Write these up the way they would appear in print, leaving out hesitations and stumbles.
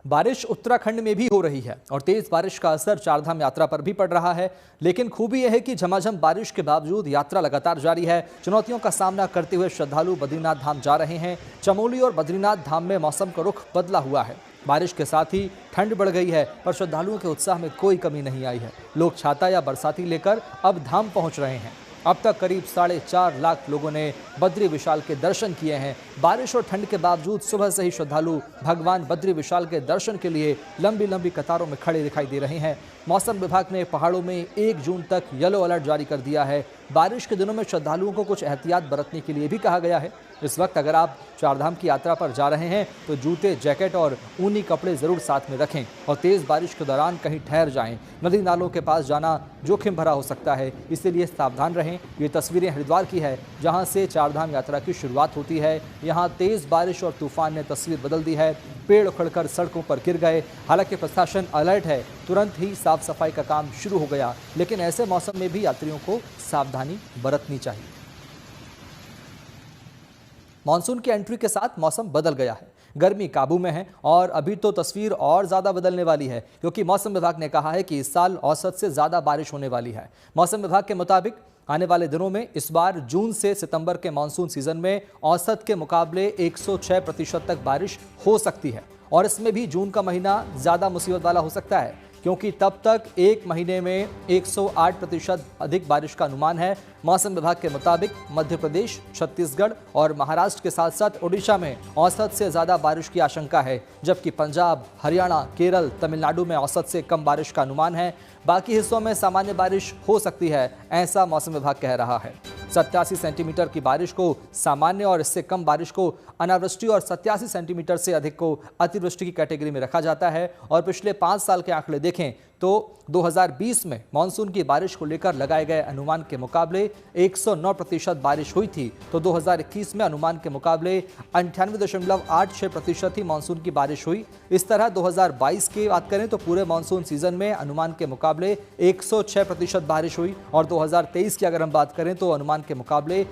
बारिश उत्तराखंड में भी हो रही है और तेज बारिश का असर चारधाम यात्रा पर भी पड़ रहा है। लेकिन खूबी यह है कि झमाझम बारिश के बावजूद यात्रा लगातार जारी है। चुनौतियों का सामना करते हुए श्रद्धालु बद्रीनाथ धाम जा रहे हैं। चमोली और बद्रीनाथ धाम में मौसम का रुख बदला हुआ है। बारिश के साथ ही ठंड बढ़ गई है, पर श्रद्धालुओं के उत्साह में कोई कमी नहीं आई है। लोग छाता या बरसाती लेकर अब धाम पहुंच रहे हैं। अब तक करीब 4.5 लाख लोगों ने बद्री विशाल के दर्शन किए हैं। बारिश और ठंड के बावजूद सुबह से ही श्रद्धालु भगवान बद्री विशाल के दर्शन के लिए लंबी लंबी कतारों में खड़े दिखाई दे रहे हैं। मौसम विभाग ने पहाड़ों में 1 जून तक येलो अलर्ट जारी कर दिया है। बारिश के दिनों में श्रद्धालुओं को कुछ एहतियात बरतने के लिए भी कहा गया है। इस वक्त अगर आप चारधाम की यात्रा पर जा रहे हैं तो जूते, जैकेट और ऊनी कपड़े जरूर साथ में रखें और तेज बारिश के दौरान कहीं ठहर जाएं। नदी नालों के पास जाना जोखिम भरा हो सकता है, इसलिए सावधान रहें। ये तस्वीरें हरिद्वार की है, जहां से चारधाम यात्रा की शुरुआत होती है। यहां तेज बारिश और तूफान ने तस्वीर बदल दी है। पेड़ उखड़कर सड़कों पर गिर गए। हालांकि प्रशासन अलर्ट है, तुरंत ही साफ सफाई का काम शुरू हो गया। लेकिन ऐसे मौसम में भी यात्रियों को सावधानी बरतनी चाहिए। मानसून की एंट्री के साथ मौसम बदल गया है। गर्मी काबू में है और अभी तो तस्वीर और ज़्यादा बदलने वाली है, क्योंकि मौसम विभाग ने कहा है कि इस साल औसत से ज़्यादा बारिश होने वाली है। मौसम विभाग के मुताबिक आने वाले दिनों में इस बार जून से सितंबर के मानसून सीजन में औसत के मुकाबले 106% तक बारिश हो सकती है और इसमें भी जून का महीना ज़्यादा मुसीबत वाला हो सकता है, क्योंकि तब तक एक महीने में 108% अधिक बारिश का अनुमान है। मौसम विभाग के मुताबिक मध्य प्रदेश, छत्तीसगढ़ और महाराष्ट्र के साथ साथ ओडिशा में औसत से ज़्यादा बारिश की आशंका है, जबकि पंजाब, हरियाणा, केरल, तमिलनाडु में औसत से कम बारिश का अनुमान है। बाकी हिस्सों में सामान्य बारिश हो सकती है, ऐसा मौसम विभाग कह रहा है। 87 सेंटीमीटर की बारिश को सामान्य और इससे कम बारिश को अनावृष्टि और 87 सेंटीमीटर से अधिक को अतिवृष्टि की कैटेगरी में रखा जाता है। और पिछले 5 साल के आंकड़े देखें तो 2020 में मानसून की बारिश को लेकर लगाए गए अनुमान के मुकाबले 109% बारिश हुई थी, तो 2021 में अनुमान के मुकाबले 98.86% ही मानसून की बारिश हुई। इस तरह 2022 की बात करें तो पूरे मानसून सीजन में अनुमान के मुकाबले 106% बारिश हुई और 2023 की अगर हम बात करें तो अनुमान के मुकाबले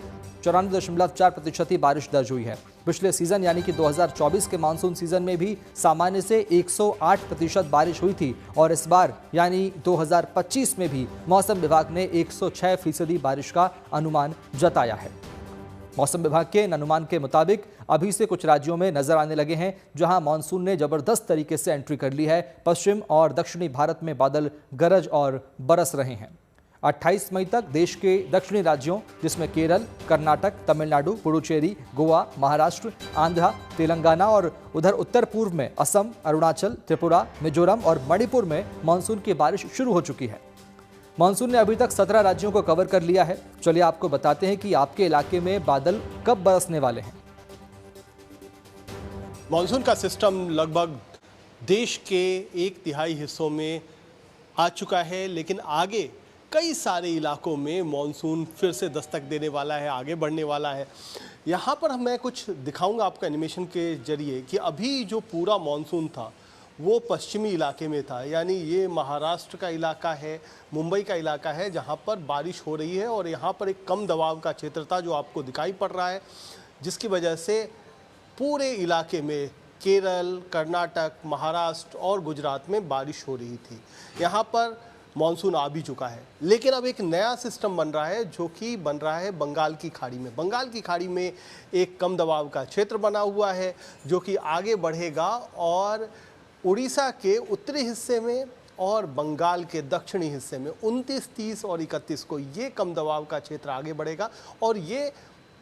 94.4% ही बारिश दर्ज हुई है। पिछले सीजन यानी कि 2024 के मानसून सीजन में भी सामान्य से 108% बारिश हुई थी और इस बार यानी 2025 में भी मौसम विभाग ने 106% बारिश का अनुमान जताया है। मौसम विभाग के अनुमान के मुताबिक अभी से कुछ राज्यों में नजर आने लगे हैं जहां मानसून ने जबरदस्त तरीके से एंट्री कर ली है। पश्चिम और दक्षिणी भारत में बादल गरज और बरस रहे हैं। 28 मई तक देश के दक्षिणी राज्यों जिसमें केरल, कर्नाटक, तमिलनाडु, पुडुचेरी, गोवा, महाराष्ट्र, आंध्र, तेलंगाना और उधर उत्तर पूर्व में असम, अरुणाचल, त्रिपुरा, मिजोरम और मणिपुर में मानसून की बारिश शुरू हो चुकी है। मानसून ने अभी तक 17 राज्यों को कवर कर लिया है। चलिए आपको बताते हैं कि आपके इलाके में बादल कब बरसने वाले हैं। मानसून का सिस्टम लगभग देश के 1/3 हिस्सों में आ चुका है, लेकिन आगे कई सारे इलाकों में मानसून फिर से दस्तक देने वाला है, आगे बढ़ने वाला है। यहाँ पर मैं कुछ दिखाऊंगा आपको एनिमेशन के जरिए कि अभी जो पूरा मानसून था वो पश्चिमी इलाके में था, यानी ये महाराष्ट्र का इलाका है, मुंबई का इलाका है जहाँ पर बारिश हो रही है और यहाँ पर एक कम दबाव का क्षेत्र था जो आपको दिखाई पड़ रहा है, जिसकी वजह से पूरे इलाके में केरल, कर्नाटक, महाराष्ट्र और गुजरात में बारिश हो रही थी। यहाँ पर मानसून आ भी चुका है, लेकिन अब एक नया सिस्टम बन रहा है जो कि बन रहा है बंगाल की खाड़ी में। बंगाल की खाड़ी में एक कम दबाव का क्षेत्र बना हुआ है जो कि आगे बढ़ेगा और उड़ीसा के उत्तरी हिस्से में और बंगाल के दक्षिणी हिस्से में 29, 30 और 31 को ये कम दबाव का क्षेत्र आगे बढ़ेगा और ये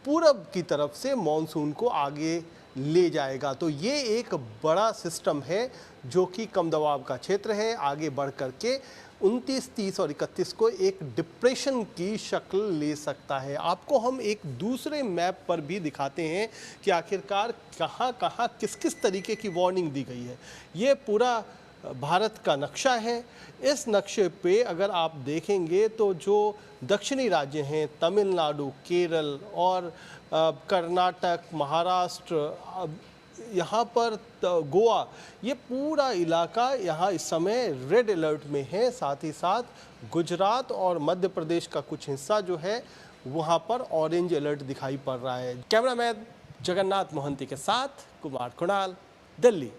पूरब की तरफ से मानसून को आगे ले जाएगा। तो ये एक बड़ा सिस्टम है जो कि कम दबाव का क्षेत्र है, आगे बढ़ करके 29, 30 और 31 को एक डिप्रेशन की शक्ल ले सकता है। आपको हम एक दूसरे मैप पर भी दिखाते हैं कि आखिरकार कहाँ कहाँ किस किस तरीके की वार्निंग दी गई है। ये पूरा भारत का नक्शा है। इस नक्शे पे अगर आप देखेंगे तो जो दक्षिणी राज्य हैं तमिलनाडु, केरल और कर्नाटक, महाराष्ट्र, यहाँ पर गोवा, ये पूरा इलाका यहाँ इस समय रेड अलर्ट में है। साथ ही साथ गुजरात और मध्य प्रदेश का कुछ हिस्सा जो है वहाँ पर ऑरेंज अलर्ट दिखाई पड़ रहा है। कैमरामैन जगन्नाथ मोहंती के साथ कुमार कुणाल, दिल्ली।